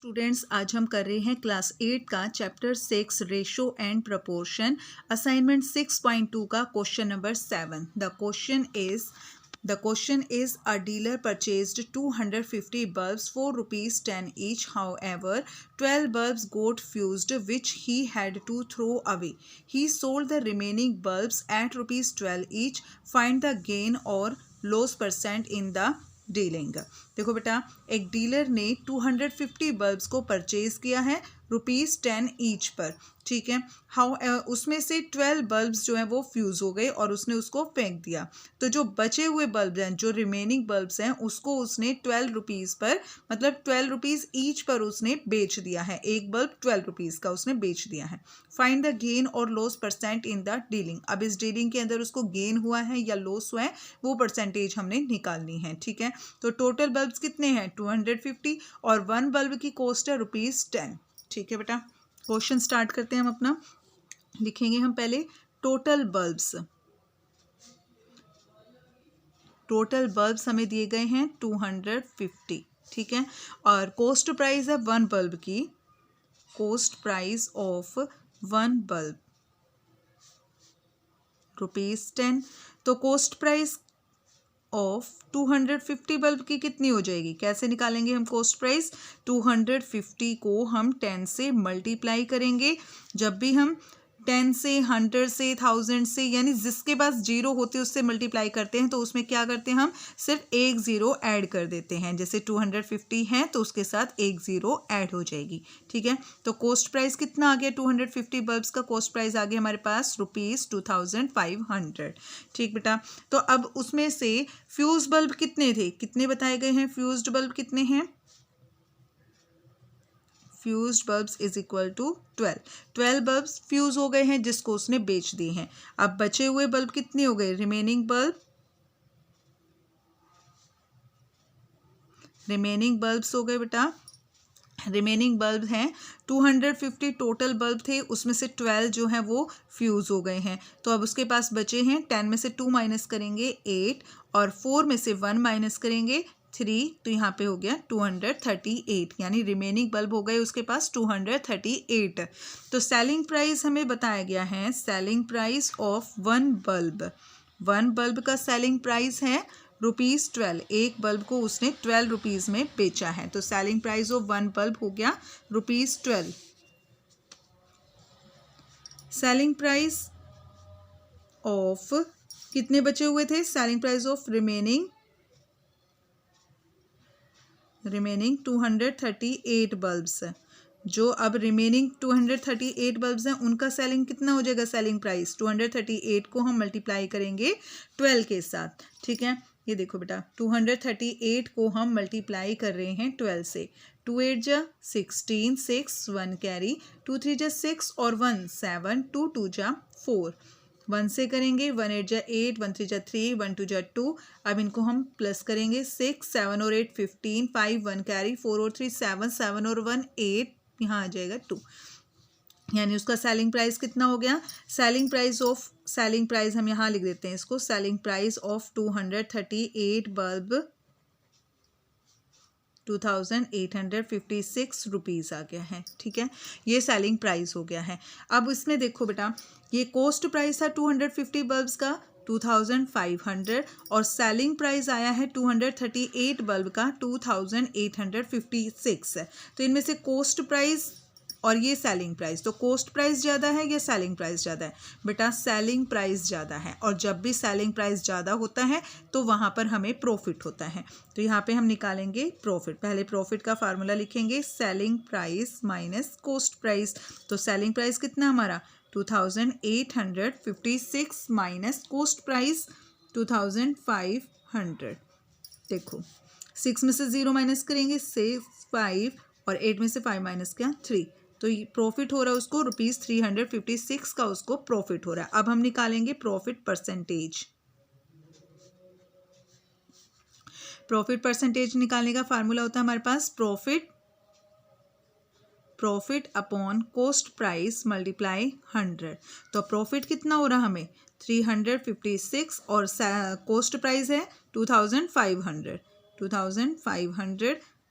Students, आज हम कर रहे हैं क्लास 8 का chapter 6 ratio and proportion assignment 6.2 का question number 7। The question is a dealer purchased 250 bulbs for rupees 10 each. However, 12 bulbs got fused which he had to throw away. He sold the remaining bulbs at rupees 12 each. Find the gain or loss percent in the dealing. देखो बेटा, एक dealer ने 250 bulbs को purchase किया है ₹10 each पर, ठीक है। उसमें से 12 बल्ब्स जो हैं वो फ्यूज़ हो गए और उसने उसको फेंक दिया। तो जो बचे हुए बल्ब हैं, जो रिमेनिंग बल्ब्स हैं, उसको उसने 12 रुपीज़ पर, मतलब 12 रुपीज़ ईच पर उसने बेच दिया है। एक बल्ब 12 रुपीज़ का उसने बेच दिया है। फाइंड द गेन और loss percent in the dealing. अब इस डीलिंग के अंदर उसको गेन हुआ है या लॉस हुआ है, वो परसेंटेज हमने निकालनी है, ठीक है। तो टोटल बल्ब्स कितने हैं? 250 और 1 बल्ब की कॉस्ट है ₹10, ठीक है बेटा। क्वेश्चन स्टार्ट करते हैं हम अपना। लिखेंगे हम पहले टोटल बल्ब्स। टोटल बल्ब्स हमें दिए गए हैं 250, ठीक है। और कॉस्ट प्राइस है 1 बल्ब की। Cost price of 1 bulb ₹10। तो कॉस्ट प्राइस ऑफ 250 बल्ब की कितनी हो जाएगी? कैसे निकालेंगे हम कॉस्ट प्राइस? 250 को हम 10 से मल्टीप्लाई करेंगे। जब भी हम 10 से, 100 से, 1000 से, यानी जिसके पास जीरो होते हैं उससे मल्टीप्लाई करते हैं, तो उसमें क्या करते हैं? हम सिर्फ एक ज़ीरो ऐड कर देते हैं। जैसे 250 है तो उसके साथ एक ज़ीरो ऐड हो जाएगी, ठीक है। तो कॉस्ट प्राइस कितना आ गया? 250 बल्ब्स का कॉस्ट प्राइस आ गया हमारे पास ₹2500, ठीक बेटा। तो अब उसमें से फ्यूज बल्ब कितने थे? कितने बताए गए हैं? फ्यूज्ड बल्ब कितने हैं? Fused bulbs is equal to 12 bulbs fuse हो गए हैं जिसको उसने बेच दिए हैं। अब बचे हुए बल्ब कितने हो गए? रिमेनिंग बल्ब्स हो गए बेटा। रिमेनिंग बल्ब हैं 250 टोटल बल्ब थे, उसमें से 12 जो हैं वो फ्यूज़ हो गए हैं। तो अब उसके पास बचे हैं 10 में से 2 माइनस करेंगे 8 और 4 में से 1 माइनस करेंगे 3, तो यहाँ पे हो गया 238, यानी रिमेनिंग बल्ब हो गए उसके पास 238। तो सेलिंग प्राइस हमें बताया गया है, सेलिंग प्राइस ऑफ 1 बल्ब का सेलिंग प्राइस है ₹12। एक बल्ब को उसने 12 रुपीज़ में बेचा है, तो सेलिंग प्राइस ऑफ 1 बल्ब हो गया ₹12। सेलिंग प्राइस ऑफ कितने बचे हुए थे? Selling price of remaining 238 bulbs. जो अब रिमेनिंग 238 बल्ब्स हैं उनका सेलिंग कितना हो जाएगा? सेलिंग प्राइस 238 को हम मल्टीप्लाई करेंगे 12 के साथ, ठीक है। ये देखो बेटा, 238 को हम मल्टीप्लाई कर रहे हैं 12 से। 2 8 जा 16, 6 1 कैरी, 2 3 जा 6 और 1 7, 2 2 जा 4, 1 से करेंगे, 1 8 जा 8, 1 3 जा 3, 1 2 जा 2। अब इनको हम प्लस करेंगे, 6 7 और 8 15, 5 1 कैरी, 4 और 3 7, 7 और 1 8, यहाँ आ जाएगा 2, यानी उसका सेलिंग प्राइस कितना हो गया? सेलिंग प्राइस हम यहाँ लिख देते हैं इसको। Selling price of 238 bulb 2856 rupees आ गया है, ठीक है। ये सेलिंग प्राइस हो गया है। अब इसमें देखो बेटा, ये कॉस्ट प्राइस था 250 बल्ब्स का 2500 और सेलिंग प्राइस आया है 238 बल्ब का 2856 है। तो इनमें से कॉस्ट प्राइस और ये सेलिंग प्राइस, तो कॉस्ट प्राइस ज़्यादा है या सेलिंग प्राइस ज़्यादा है? बेटा सेलिंग प्राइस ज़्यादा है, और जब भी सेलिंग प्राइस ज़्यादा होता है तो वहाँ पर हमें प्रॉफिट होता है। तो यहाँ पे हम निकालेंगे प्रॉफिट। पहले प्रॉफिट का फार्मूला लिखेंगे, selling price minus cost price. तो सेलिंग प्राइस कितना हमारा? 2856 माइनस कॉस्ट प्राइस 2500। देखो 6 में से 0 माइनस करेंगे 6 5 और 8 में से 5 माइनस क्या? 3, तो प्रॉफिट हो रहा है उसको ₹356 का उसको प्रॉफिट हो रहा है। अब हम निकालेंगे प्रॉफिट परसेंटेज। प्रॉफिट परसेंटेज निकालने का फार्मूला होता है हमारे पास profit upon cost price multiply 100। तो प्रॉफिट कितना हो रहा हमें? 356 और कॉस्ट प्राइस है 2500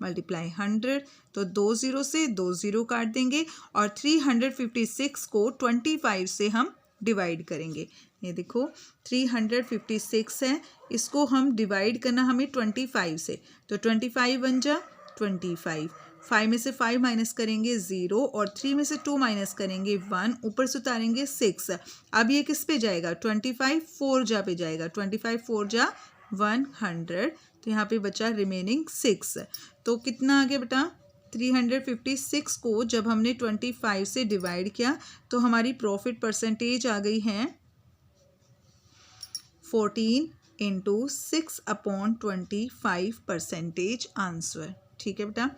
मल्टीप्लाई 100, तो 2 0 से 2 0 काट देंगे और 356 को 25 से हम डिवाइड करेंगे। ये देखो 356 है, इसको हम डिवाइड करना हमें 25 से, तो 25 बन जा 25, 5 में से 5 माइनस करेंगे 0 और 3 में से 2 माइनस करेंगे 1, ऊपर से उतारेंगे 6। अब ये किस पे जाएगा, 25 4 जा पे जाएगा, 25 4 जा 100, तो यहाँ पे बचा रिमेनिंग 6। तो कितना आ गया बेटा, 356 को जब हमने 25 से डिवाइड किया तो हमारी प्रॉफिट परसेंटेज आ गई है 14 इंटू 6/25% आंसर। ठीक है बेटा,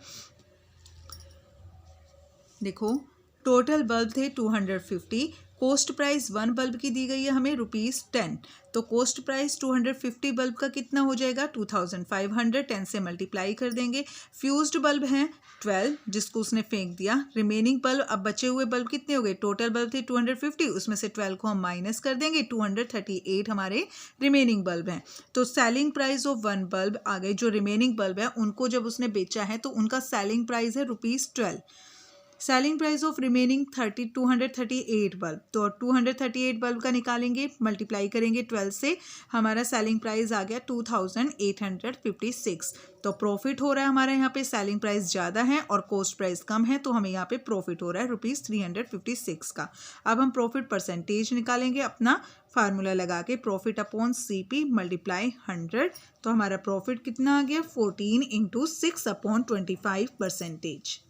देखो टोटल बल्ब थे 250, कोस्ट प्राइस 1 बल्ब की दी गई है हमें ₹10, तो कोस्ट प्राइस 250 बल्ब का कितना हो जाएगा 2500, 10 से मल्टीप्लाई कर देंगे। फ्यूज्ड बल्ब हैं 12 जिसको उसने फेंक दिया, रिमेनिंग बल्ब, अब बचे हुए बल्ब कितने हो गए, टोटल बल्ब थे 250, उसमें से 12 को हम माइनस कर देंगे, 238 हमारे रिमेनिंग बल्ब हैं। तो सेलिंग प्राइस ऑफ 1 बल्ब आ गए, जो रिमेनिंग बल्ब है उनको जब उसने बेचा है तो उनका सेलिंग प्राइस है ₹12। Selling price of remaining 238 bulb, तो 238 बल्ब का निकालेंगे, मल्टीप्लाई करेंगे 12 से, हमारा सेलिंग प्राइस आ गया 2856। तो प्रॉफिट हो रहा है हमारा यहाँ पे, सेलिंग प्राइस ज़्यादा है और कॉस्ट प्राइस कम है, तो हमें यहाँ पे प्रॉफिट हो रहा है ₹356 का। अब हम प्रॉफिट परसेंटेज निकालेंगे अपना फार्मूला लगा के, प्रॉफिट अपॉन CP मल्टीप्लाई 100, तो हमारा प्रॉफिट कितना आ गया 14 इंटू 6/25%।